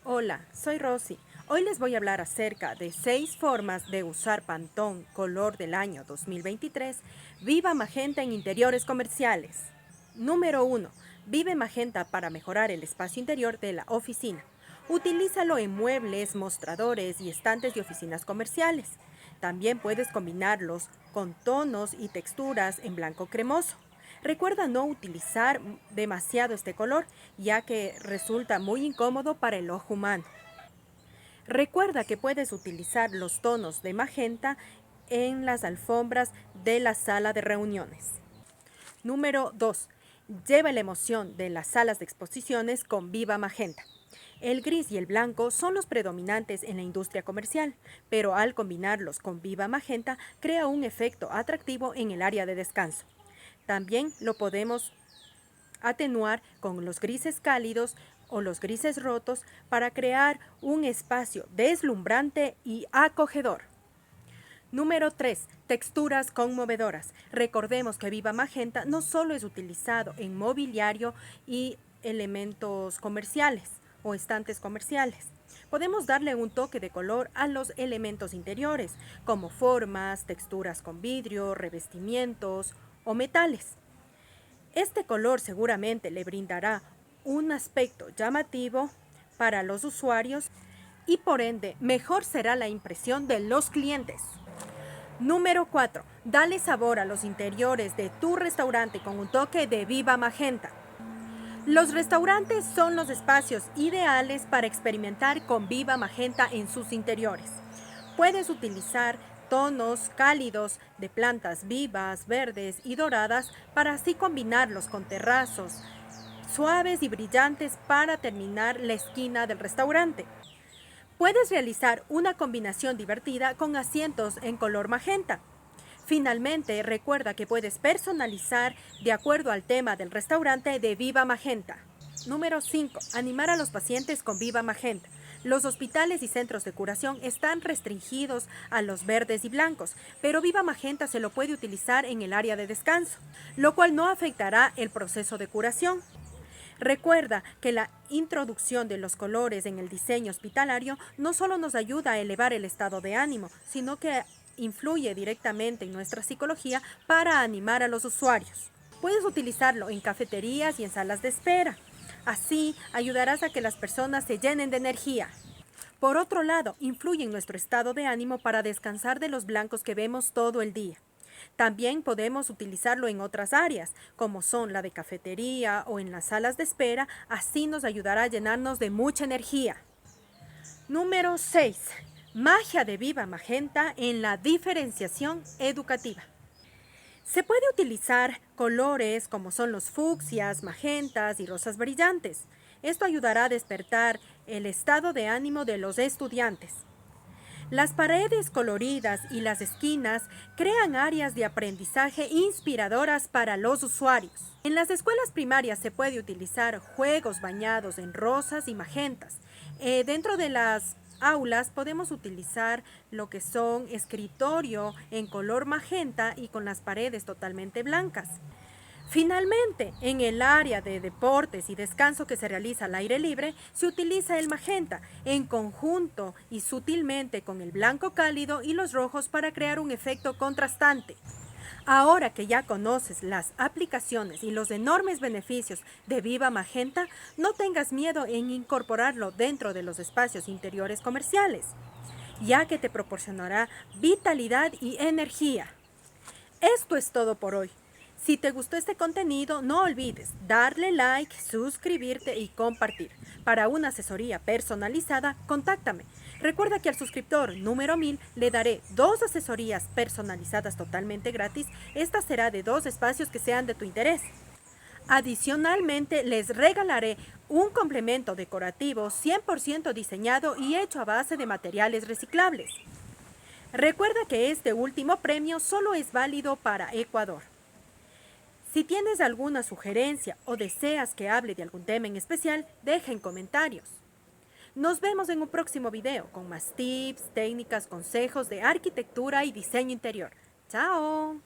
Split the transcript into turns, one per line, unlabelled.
Hola, soy Rosy. Hoy les voy a hablar acerca de 6 formas de usar Pantone color del año 2023 Viva Magenta en interiores comerciales. Número 1. Vive Magenta para mejorar el espacio interior de la oficina. Utilízalo en muebles, mostradores y estantes de oficinas comerciales. También puedes combinarlos con tonos y texturas en blanco cremoso. Recuerda no utilizar demasiado este color, ya que resulta muy incómodo para el ojo humano. Recuerda que puedes utilizar los tonos de magenta en las alfombras de la sala de reuniones. Número 2. Lleva la emoción de las salas de exposiciones con Viva Magenta. El gris y el blanco son los predominantes en la industria comercial, pero al combinarlos con Viva Magenta crea un efecto atractivo en el área de descanso. También lo podemos atenuar con los grises cálidos o los grises rotos para crear un espacio deslumbrante y acogedor. Número 3. Texturas conmovedoras. Recordemos que Viva Magenta no solo es utilizado en mobiliario y elementos comerciales o estantes comerciales. Podemos darle un toque de color a los elementos interiores, como formas, texturas con vidrio, revestimientos o metales. Este color seguramente le brindará un aspecto llamativo para los usuarios y por ende mejor será la impresión de los clientes. Número 4. Dale sabor a los interiores de tu restaurante con un toque de Viva Magenta. Los restaurantes son los espacios ideales para experimentar con Viva Magenta en sus interiores. Puedes utilizar tonos cálidos de plantas vivas, verdes y doradas para así combinarlos con terrazos suaves y brillantes para terminar la esquina del restaurante. Puedes realizar una combinación divertida con asientos en color magenta. Finalmente, recuerda que puedes personalizar de acuerdo al tema del restaurante de Viva Magenta. Número 5. Animar a los pacientes con Viva Magenta. Los hospitales y centros de curación están restringidos a los verdes y blancos, pero Viva Magenta se lo puede utilizar en el área de descanso, lo cual no afectará el proceso de curación. Recuerda que la introducción de los colores en el diseño hospitalario no solo nos ayuda a elevar el estado de ánimo, sino que influye directamente en nuestra psicología para animar a los usuarios. Puedes utilizarlo en cafeterías y en salas de espera. Así ayudarás a que las personas se llenen de energía. Por otro lado, influye en nuestro estado de ánimo para descansar de los blancos que vemos todo el día. También podemos utilizarlo en otras áreas, como son la de cafetería o en las salas de espera, así nos ayudará a llenarnos de mucha energía. Número 6. Magia de Viva Magenta en la diferenciación educativa. Se puede utilizar colores como son los fucsias, magentas y rosas brillantes. Esto ayudará a despertar el estado de ánimo de los estudiantes. Las paredes coloridas y las esquinas crean áreas de aprendizaje inspiradoras para los usuarios. En las escuelas primarias se puede utilizar juegos bañados en rosas y magentas. Dentro de las aulas podemos utilizar lo que son escritorio en color magenta y con las paredes totalmente blancas. Finalmente, en el área de deportes y descanso que se realiza al aire libre, se utiliza el magenta en conjunto y sutilmente con el blanco cálido y los rojos para crear un efecto contrastante. Ahora que ya conoces las aplicaciones y los enormes beneficios de Viva Magenta, no tengas miedo en incorporarlo dentro de los espacios interiores comerciales, ya que te proporcionará vitalidad y energía. Esto es todo por hoy. Si te gustó este contenido, no olvides darle like, suscribirte y compartir. Para una asesoría personalizada, contáctame. Recuerda que al suscriptor número 1000 le daré 2 asesorías personalizadas totalmente gratis. Esta será de 2 espacios que sean de tu interés. Adicionalmente, les regalaré un complemento decorativo 100% diseñado y hecho a base de materiales reciclables. Recuerda que este último premio solo es válido para Ecuador. Si tienes alguna sugerencia o deseas que hable de algún tema en especial, deja en comentarios. Nos vemos en un próximo video con más tips, técnicas, consejos de arquitectura y diseño interior. ¡Chao!